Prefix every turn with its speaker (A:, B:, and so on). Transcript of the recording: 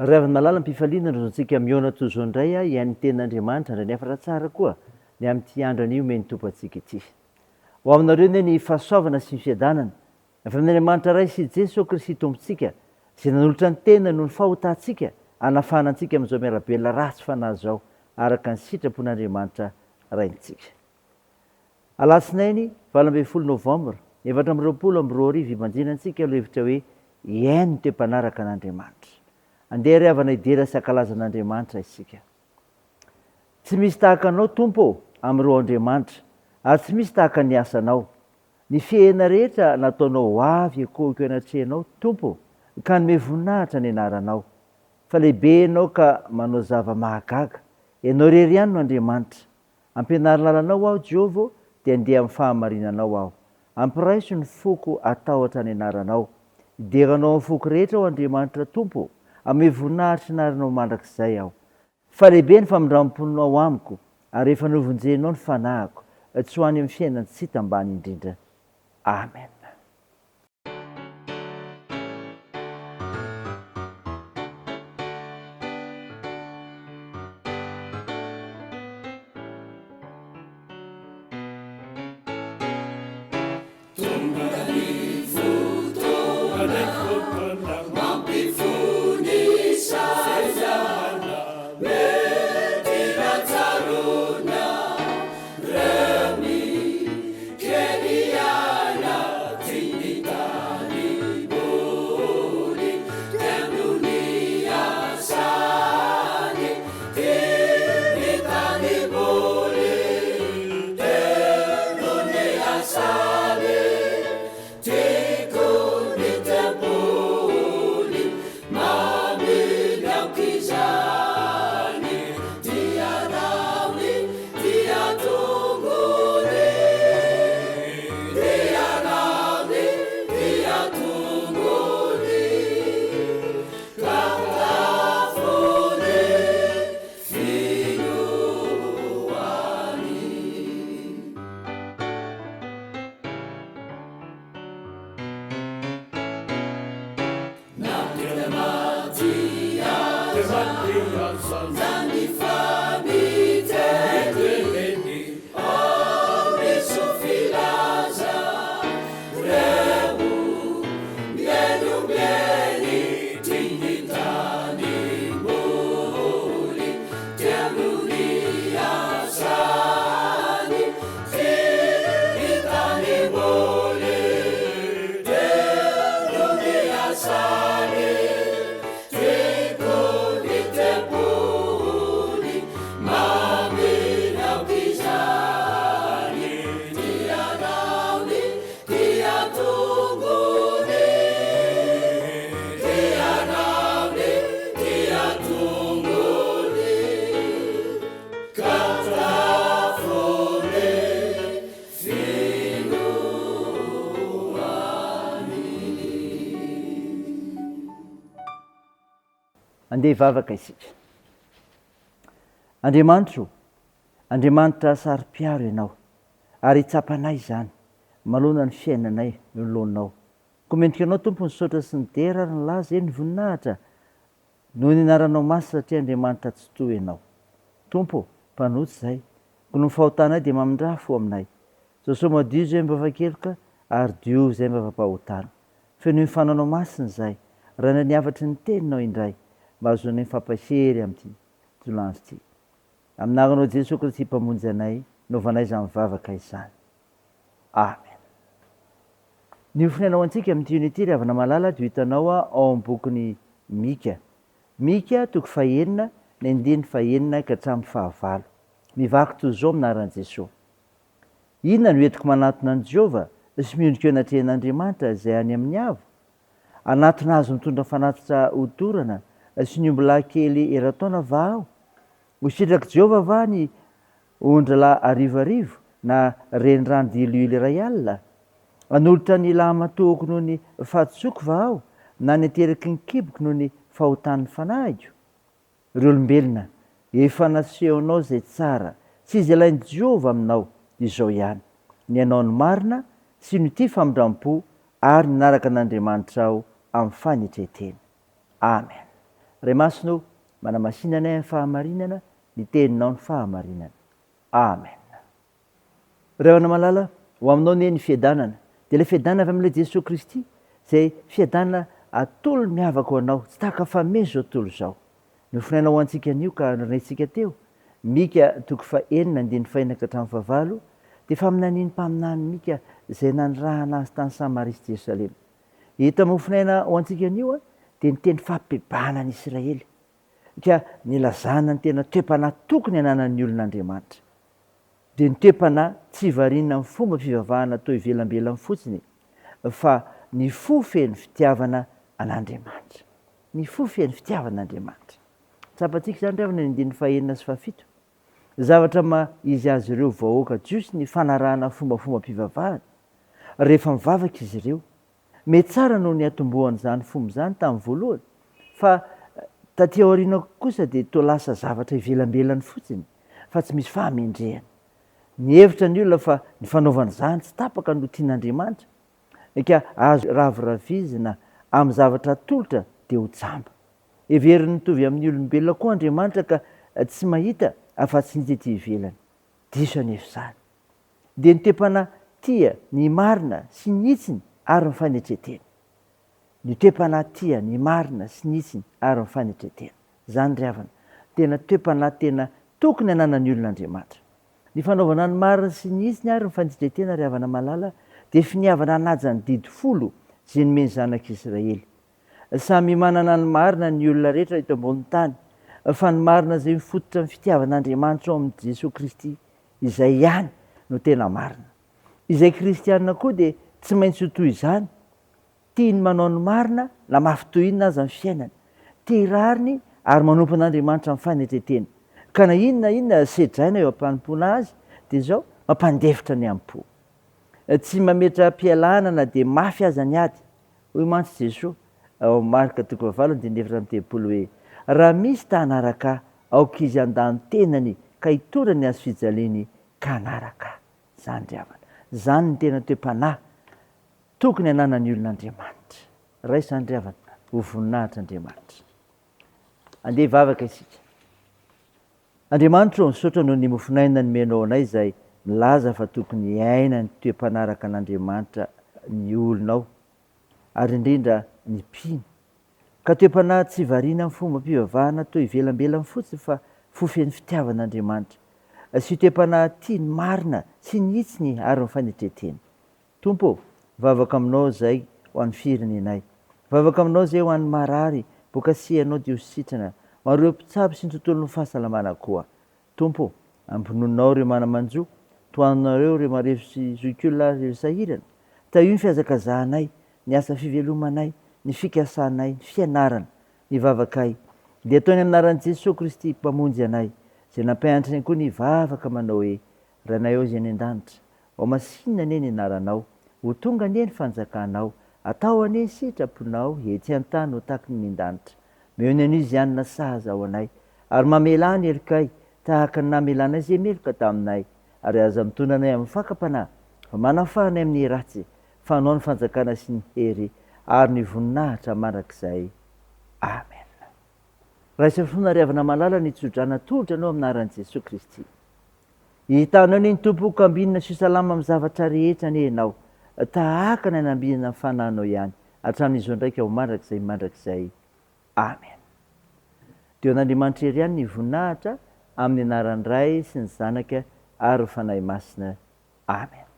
A: Ry avy malala am-pifaliana no antsika mihaona toy izao indray ihain'ny tenin'Andriamanitra indray nefa tsara koa ny amin'ity andro anio omeny tompo antsika ity. Ho aminareo ne ny fahasoavana sy ny fiadanana avy amin'Andriamanitra ray sy Jesosy Kristy tompontsika izay nanolotra ny tena noho ny fahotantsika hanafana antsika amin'izao miarabelona ratsy fanahy izao araka ny sitrapon'Andriamanitra raintsika. Alatsinainy 20 Novambra 2024 imanjina antsika aloha hevitra hoe iaino ny toe-mpanaraka an'Andriamanitra. Andeha ry havana idera sy ankalazan'Andriamanitra isika. Tsy misy tahaka anao Tompo amin'ireo Andriamanitra ary tsy misy tahaka ny asanao. Ny fiaina rehetra nataonao avy ekôko anatrehanao Tompo ka nome voninahitra ny anaranao. Fa lehibe ianao ka manao zava-mahagaga. Ianao irery ihany no Andriamanitra. Ampianary lalanao aho Jehovah dia andeha amin'ny fahamarinanao aho. Ampiraiso ny foko atahotra ny anaranao. Ideranao amin'ny foko rehetra aho Andriamanitra Tompo. Ame voninahitra naranao mandrakizay aho. Fa lehibe ny famindramponao amiko ary efa novonjenao ny fanahiko. Tsy ho any amin'ny fiainany tsy tambany indrindra. Amen. Andeha hivavaka isika. Andriamanitro, Andriamanitra saro-piaro ianao ary hitsapanay izany malona ny fiainanay nolonao. Komentika anao Tompo ny saotra sy ny dera ary ny laza eny ny voninahitra noho ny anaranao masy satria Andriamanitra tsy toy ianao. Tompo, mpanotsy izay, ko no fahotanay dia mamindrafo aminay. Zao madio izay mbavakeloka ary dio izay mbavampahotana. Feno ny fananao masina izay, raha niavatry ny teninao indray. Mba azoanay fampahery amin'ity tolandro ity. Aminaranao Jesosy Kristy mpamonjy anay, naovanay izany mivavaka izany. Amen. Ny ofinainao antsika amin'ity unité ry havana malala dia hitanao ao amin'ny bokiny Mika. Mika toko 9, ny 9 ka hatramin'ny 15. Mivaky toy izao aminaran'i Jesosy. Inona no entiko manatona an'i Jehovah sy miondrika eo anatrehan'Andriamanitra izay any amin'ny avo? Anatona azy mitondra fanatitra hodorana sy ny omby lahy kely erataona va aho? Ho sitraky Jehovah va ny ondry lahy arivarivo na renirano dilioly iray alina? Hanolotra ny lahy matohako noho ny fahatsoko va aho na ny ateraky ny kiboko noho ny fahotan'ny fanahiko? Ry olombelona, efa nasehonao izay tsara, tsy izy ilain'i Jehovah aminao izao ihany. Ny anao ny marina sy ny tia famindram-po ary ninaraka an'Andriamanitra aho amin'ny fanetretena. Amen. ray masino manamasinanay amin'ny fahamarinana ny teninao ny fahamarinana. Amen. Ravana malala ho aminao ny fiadanana dia ilay fiadanana avy amin'ilay Jesosy Kristy izay fiadanana atolo miavaka ho anao, tsy tahaka famezy zao tontolo izao. Nofinaina ho antsika an'io ka norentsika teo Mika 4:1-5 dia fa aminaniny mpaminany Mika izay nanirahana azy tany Samaria sy Jerosalema. Hita mofinaina ho antsika an'io dia ny teny fampibahana ny Israely ka nilazana ny tena toe-panahy tokony hananan'ny olon'Andriamanitra. Dia ny toe-panahy tsy variana amin'ny fomba fivavahana atao ivelambelany fotsiny fa ny fo feno fitiavana an'Andriamanitra. Ny fo feno fitiavana an'Andriamanitra. Tsapantsika izany ry havana ny 9 sy 7. Zavatra izy azy ireo vahoaka jiosy ny fanarahana fombafomba-pivavahana. Rehefa mivavaka izy ireo, mety tsara noho ny atombohan'izany fomba izany tamin'ny voalohany, fa taty aoriana kosa dia toa lasa zavatra ivelambelany fotsiny, fa tsy misy fahamendrehana. Ny hevitra ny olona fa ny fanaovana izany tsy tapaka no tian'Andriamanitra, ka azo raviravizina amin'ny zavatra atolotra dia ho jamba. Heveriny mitovy amin'ny olombelona koa Andriamanitra ka tsy mahita afa-tsy ny ety ivelany. Diso anefa izany. Dia ny toe-panahy tia ny marina sy ny itsiny ary ny fanetretena. Ny toe-panahy tia ny marina sy ny itsiny ary ny fanetretena. Izany ry havana, tena toe-panahy tena tokony hananan'ny olon'Andriamanitra. Ny fanaovana ny marina sy ny itsiny ary ny fanetretena ry havana malala dia finiavana hanaja ny didy 10 izay nomeny zanak'Israely. Samy manana ny marina ny olona rehetra eto ambonin'ny tany, fa ny marina izay mifototra amin'ny fitiavan'Andriamanitra ao amin'ny Jesosy Kristy, izay ihany no tena marina. Izay kristianina koa dia tsy maintsy ho toy izany, tiany manao ny marina na mafy toy inona aza amin'ny fiainany, tia rariny ary manompo an'Andriamanitra amin'ny fanetretena. Ka na inona sedraina eo am-panompoana azy dia izao mampandefitra ny am-po. Tsy mametra mpialana na dia mafy aza ny ady. Hoy mantsy Jesosy ao Marka 4:7 hoe raha misy ta hanaraka aoka izy handany tenany ka hitorany azy fijaliany ka hanaraka. Zany ry havana. Zany ny tena toe-panahy tokony hananan'ny olon'Andriamanitra. Ray izany ry havana, ho voninahitra Andriamanitra. Andeha hivavaka isika. Andriamanitra misaotra noho ny mofinaina nomenao anay izay milaza fa tokony hiaina ny toe-panaraka an'Andriamanitra ny olonao ary indrindra ny mpino. Ka toe-panahy tsy variana amin'ny fomba-pivavahana toa ivelambelany fotsiny fa fofeny fitiavan'Andriamanitra. Sy toe-panahy tia ny marina sy ny itsiny ary ny fanetretena. Tompo, vavaka aminao izay ho an'ny firenenay. Vavaka aminao izay ho an'ny marary, boka sihanao dia ho sitrana. Ho an'ireo mpitsabo sy ny tontolon'ny fahasalamana koa. Tompo, ampinonao ireo manamanjo, toanareo ireo marefo zokiolona ireo sahirana. Tahio ny fihazakazahanay, ny asa fivelomanay, ny fikasanay, ny fianarana, ny vavakay. Dia ataony amin'ny anaran'i Jesosy Kristy mpamonjy anay, izay nampianatra ny koa ny vavaka manao hoe ranay ao izay any an-danitra, ao masinina anie ny anaranao, ho tonga anie ny fanjakanao, atao anie ny sitraponao, etsy an-tany ho tahaka ny min-danitra. Meo ny an'izy ihany na sahaza ao anay, ary mamela ny helikay tahaka ny namelanay izay meloka taminay, ary aza mitondra anay amin'ny fakapanahy, fa manafahanay amin'ny ratsy, fanao ny fanjakana sy ny hery, ary ny voninahitra mandrakizay. Amen. Raha isafisoana ry havana malala ny tsodrana tolotra anao amin'ny anaran'i Jesosy Kristy. Hitanao ny tompo kambinina sy salama amin'ny zavatra rehetra ny ianao, tahaka ny anambinana amin'ny fanahinao ihany, hatramin'izao ndraika ho mandrakizay. Amen. Deo an'Andriamanitra ery ihany ny voninahitra amin'ny anaran'ny Ray sy ny Zanaka ary ny fanahy masina. Amen.